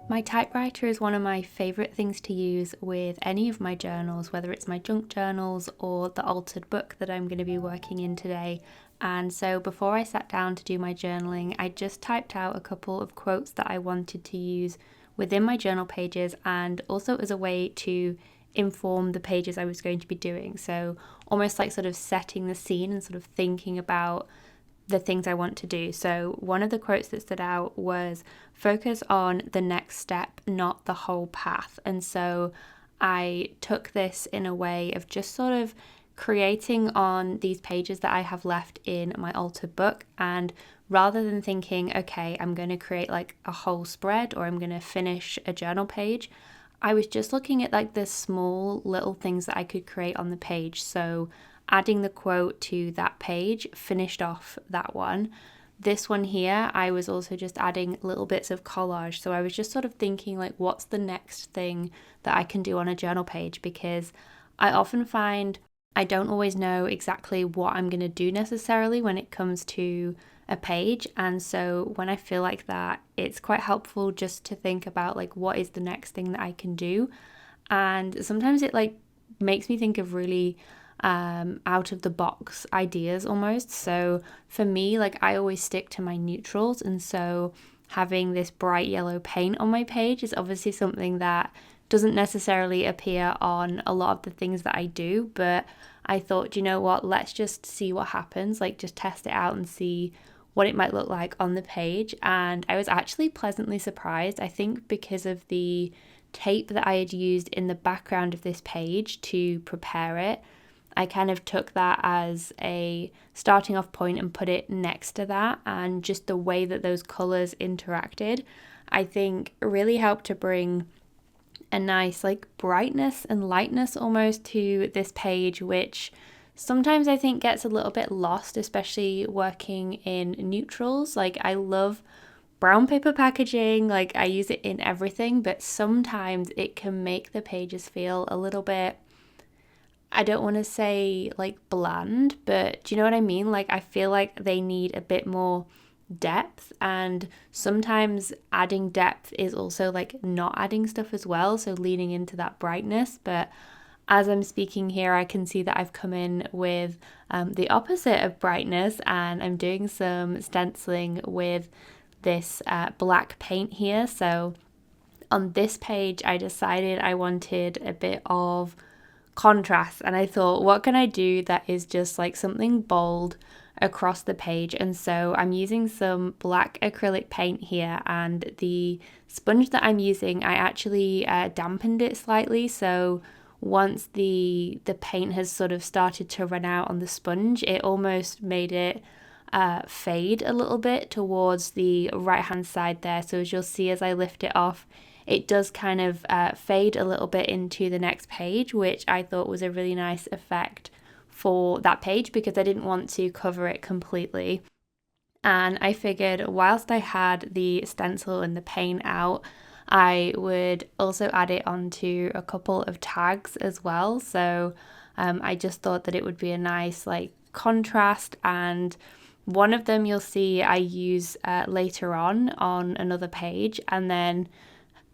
My typewriter is one of my favourite things to use with any of my journals, whether it's my junk journals or the altered book that I'm going to be working in today. And so before I sat down to do my journaling, I just typed out a couple of quotes that I wanted to use within my journal pages and also as a way to inform the pages I was going to be doing. So almost like sort of setting the scene and sort of thinking about the things I want to do. So one of the quotes that stood out was focus on the next step, not the whole path. And so I took this in a way of just sort of creating on these pages that I have left in my altered book. And rather than thinking, okay, I'm going to create like a whole spread or I'm going to finish a journal page, I was just looking at like the small little things that I could create on the page. So adding the quote to that page finished off that one. This one here, I was also just adding little bits of collage. So I was just sort of thinking like, what's the next thing that I can do on a journal page? Because I often find I don't always know exactly what I'm going to do necessarily when it comes to a page. And so when I feel like that, it's quite helpful just to think about like, what is the next thing that I can do? And sometimes it like makes me think of really out of the box ideas almost. So for me, like I always stick to my neutrals, and so having this bright yellow paint on my page is obviously something that doesn't necessarily appear on a lot of the things that I do, but I thought, you know what, let's just see what happens, like just test it out and see what it might look like on the page. And I was actually pleasantly surprised, I think because of the tape that I had used in the background of this page to prepare it. I kind of took that as a starting off point and put it next to that, and just the way that those colours interacted, I think really helped to bring a nice like brightness and lightness almost to this page, which sometimes I think gets a little bit lost, especially working in neutrals. Like I love brown paper packaging, like I use it in everything, but sometimes it can make the pages feel a little bit, I don't want to say like bland, but do you know what I mean? Like I feel like they need a bit more depth, and sometimes adding depth is also like not adding stuff as well, so leaning into that brightness. But as I'm speaking here, I can see that I've come in with the opposite of brightness, and I'm doing some stenciling with this black paint here. So on this page, I decided I wanted a bit of contrast, and I thought, what can I do that is just like something bold across the page? And so I'm using some black acrylic paint here, and the sponge that I'm using, I actually dampened it slightly, so once the paint has sort of started to run out on the sponge, it almost made it fade a little bit towards the right hand side there. So as you'll see as I lift it off, it does kind of fade a little bit into the next page, which I thought was a really nice effect for that page because I didn't want to cover it completely. And I figured whilst I had the stencil and the paint out, I would also add it onto a couple of tags as well. So I just thought that it would be a nice like contrast, and one of them you'll see I use later on another page, and then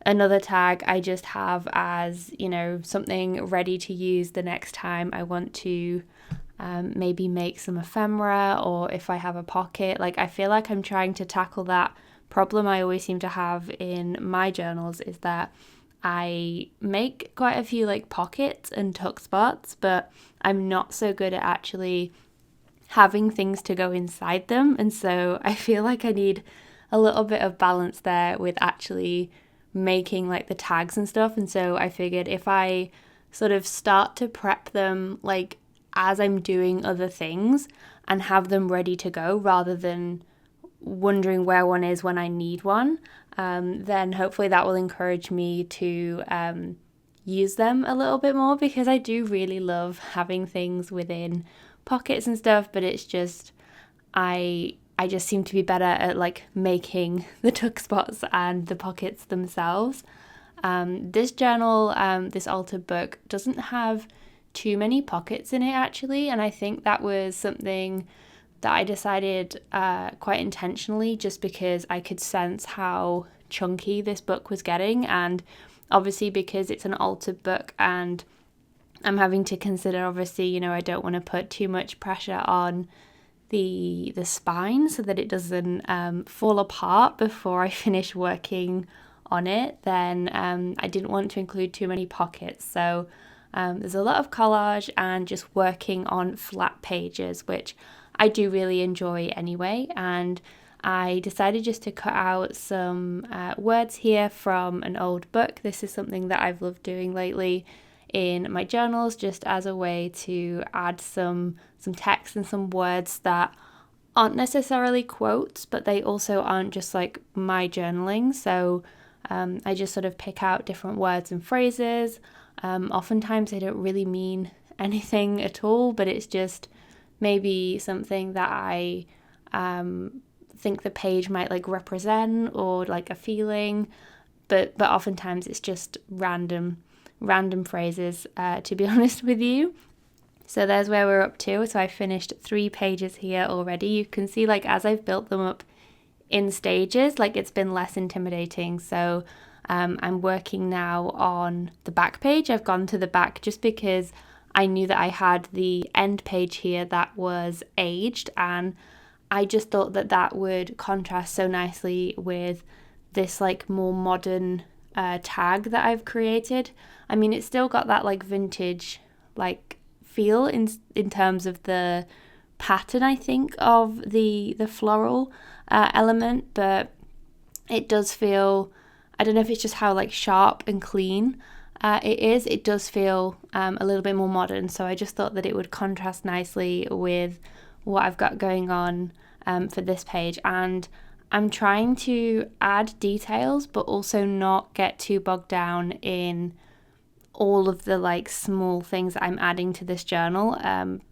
another tag I just have as, you know, something ready to use the next time I want to maybe make some ephemera, or if I have a pocket. Like I feel like I'm trying to tackle that problem I always seem to have in my journals, is that I make quite a few like pockets and tuck spots, but I'm not so good at actually having things to go inside them. And so I feel like I need a little bit of balance there with actually making like the tags and stuff. And so I figured if I sort of start to prep them like as I'm doing other things and have them ready to go rather than wondering where one is when I need one, then hopefully that will encourage me to use them a little bit more, because I do really love having things within pockets and stuff, but it's just I just seem to be better at like making the tuck spots and the pockets themselves. This journal, this altered book, doesn't have too many pockets in it actually, and I think that was something that I decided quite intentionally, just because I could sense how chunky this book was getting. And obviously because it's an altered book and I'm having to consider, obviously, I don't want to put too much pressure on the spine so that it doesn't fall apart before I finish working on it, then I didn't want to include too many pockets. So there's a lot of collage and just working on flat pages, which I do really enjoy anyway. And I decided just to cut out some words here from an old book. This is something that I've loved doing lately in my journals, just as a way to add some text and some words that aren't necessarily quotes, but they also aren't just like my journaling. So I just sort of pick out different words and phrases. Oftentimes they don't really mean anything at all, but it's just maybe something that I think the page might like represent, or like a feeling, but oftentimes it's just random phrases, to be honest with you. So there's where we're up to. So I finished 3 pages here already. You can see, like, as I've built them up in stages, like, it's been less intimidating. So I'm working now on the back page. I've gone to the back just because I knew that I had the end page here that was aged, and I just thought that that would contrast so nicely with this like more modern tag that I've created. I mean, it's still got that like vintage like feel in terms of the pattern, I think, of the floral element, but it does feel, I don't know if it's just how like sharp and clean it does feel a little bit more modern. So I just thought that it would contrast nicely with what I've got going on for this page. And I'm trying to add details, but also not get too bogged down in all of the like small things that I'm adding to this journal,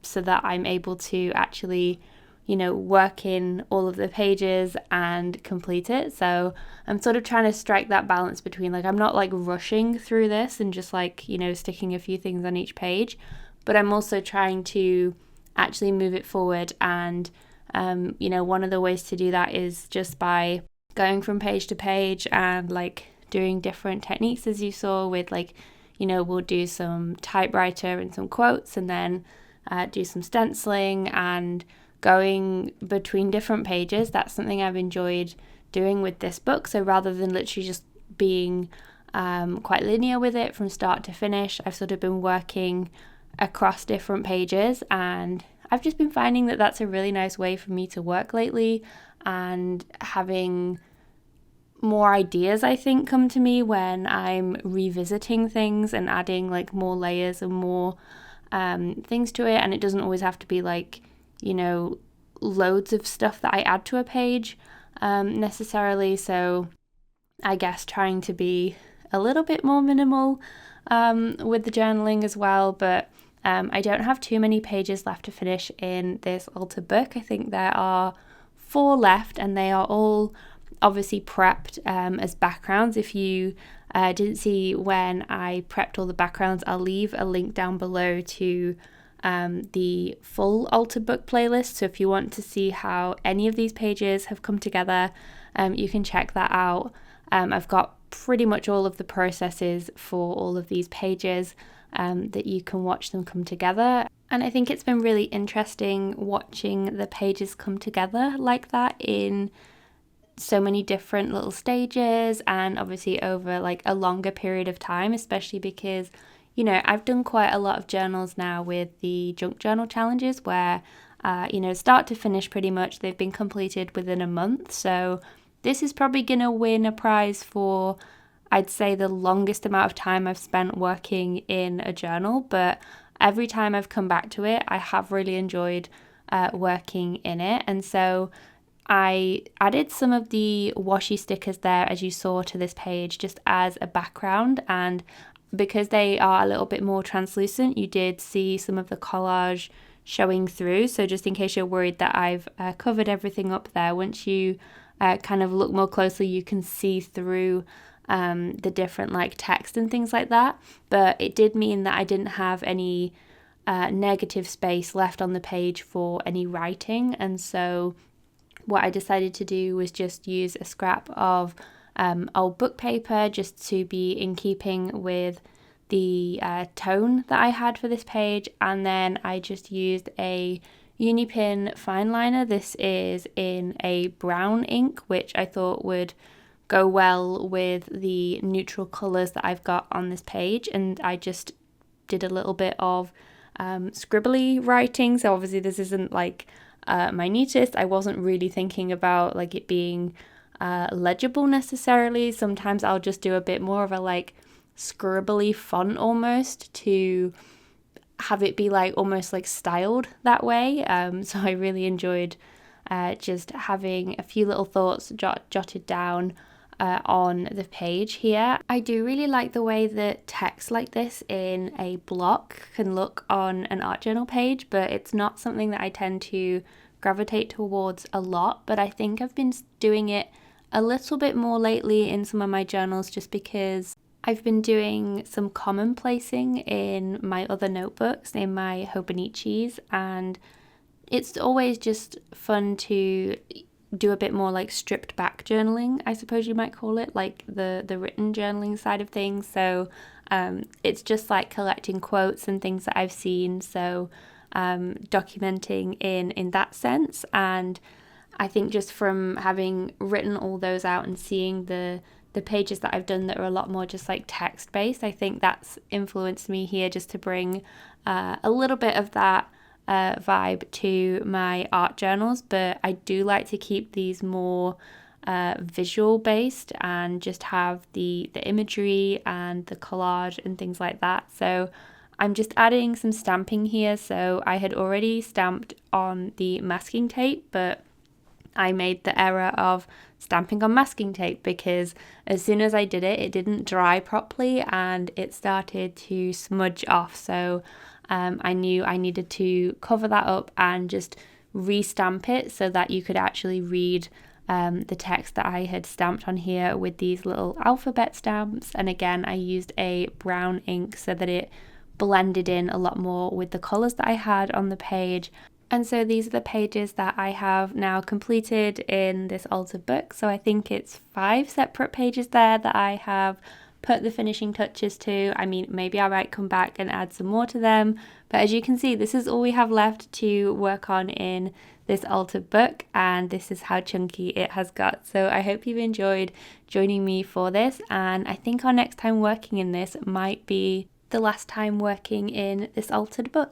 so that I'm able to actually, work in all of the pages and complete it. So I'm sort of trying to strike that balance between, like, I'm not like rushing through this and just like, sticking a few things on each page, but I'm also trying to actually move it forward. And one of the ways to do that is just by going from page to page and like doing different techniques, as you saw with like, we'll do some typewriter and some quotes, and then do some stenciling and going between different pages. That's something I've enjoyed doing with this book. So rather than literally just being quite linear with it from start to finish, I've sort of been working across different pages, and I've just been finding that that's a really nice way for me to work lately, and having more ideas, I think, come to me when I'm revisiting things and adding like more layers and more things to it. And it doesn't always have to be like, loads of stuff that I add to a page necessarily. So I guess trying to be a little bit more minimal with the journaling as well. But I don't have too many pages left to finish in this altered book. I think there are 4 left, and they are all obviously prepped as backgrounds. If you didn't see when I prepped all the backgrounds, I'll leave a link down below to the full altered book playlist. So if you want to see how any of these pages have come together, you can check that out. I've got pretty much all of the processes for all of these pages that you can watch them come together. And I think it's been really interesting watching the pages come together like that in so many different little stages, and obviously over like a longer period of time, especially because I've done quite a lot of journals now with the junk journal challenges where start to finish pretty much they've been completed within a month. So this is probably gonna win a prize for, I'd say, the longest amount of time I've spent working in a journal. But every time I've come back to it, I have really enjoyed working in it. And so I added some of the washi stickers there, as you saw, to this page just as a background, and because they are a little bit more translucent, you did see some of the collage showing through. So just in case you're worried that I've covered everything up there, once you kind of look more closely, you can see through the different like text and things like that. But it did mean that I didn't have any negative space left on the page for any writing, and so what I decided to do was just use a scrap of old book paper just to be in keeping with the tone that I had for this page, and then I just used a Unipin fine liner. This is in a brown ink, which I thought would go well with the neutral colours that I've got on this page, and I just did a little bit of scribbly writing. So obviously this isn't like my neatest. I wasn't really thinking about like it being legible necessarily. Sometimes I'll just do a bit more of a like scribbly font almost to have it be like almost like styled that way. So I really enjoyed just having a few little thoughts jotted down on the page here. I do really like the way that text like this in a block can look on an art journal page, but it's not something that I tend to gravitate towards a lot. But I think I've been doing it a little bit more lately in some of my journals, just because I've been doing some commonplacing in my other notebooks, in my Hobonichis, and it's always just fun to do a bit more like stripped back journaling, I suppose you might call it, like the written journaling side of things. So it's just like collecting quotes and things that I've seen, so documenting in that sense. And I think just from having written all those out and seeing the pages that I've done that are a lot more just like text based, I think that's influenced me here just to bring a little bit of that vibe to my art journals. But I do like to keep these more visual based and just have the imagery and the collage and things like that. So I'm just adding some stamping here. So I had already stamped on the masking tape, but I made the error of stamping on masking tape because as soon as I did it, it didn't dry properly and it started to smudge off. So I knew I needed to cover that up and just re-stamp it so that you could actually read the text that I had stamped on here with these little alphabet stamps. And again, I used a brown ink so that it blended in a lot more with the colours that I had on the page. And so these are the pages that I have now completed in this altered book. So I think it's 5 separate pages there that I have put the finishing touches to. I mean, maybe I might come back and add some more to them. But as you can see, this is all we have left to work on in this altered book. And this is how chunky it has got. So I hope you've enjoyed joining me for this. And I think our next time working in this might be the last time working in this altered book.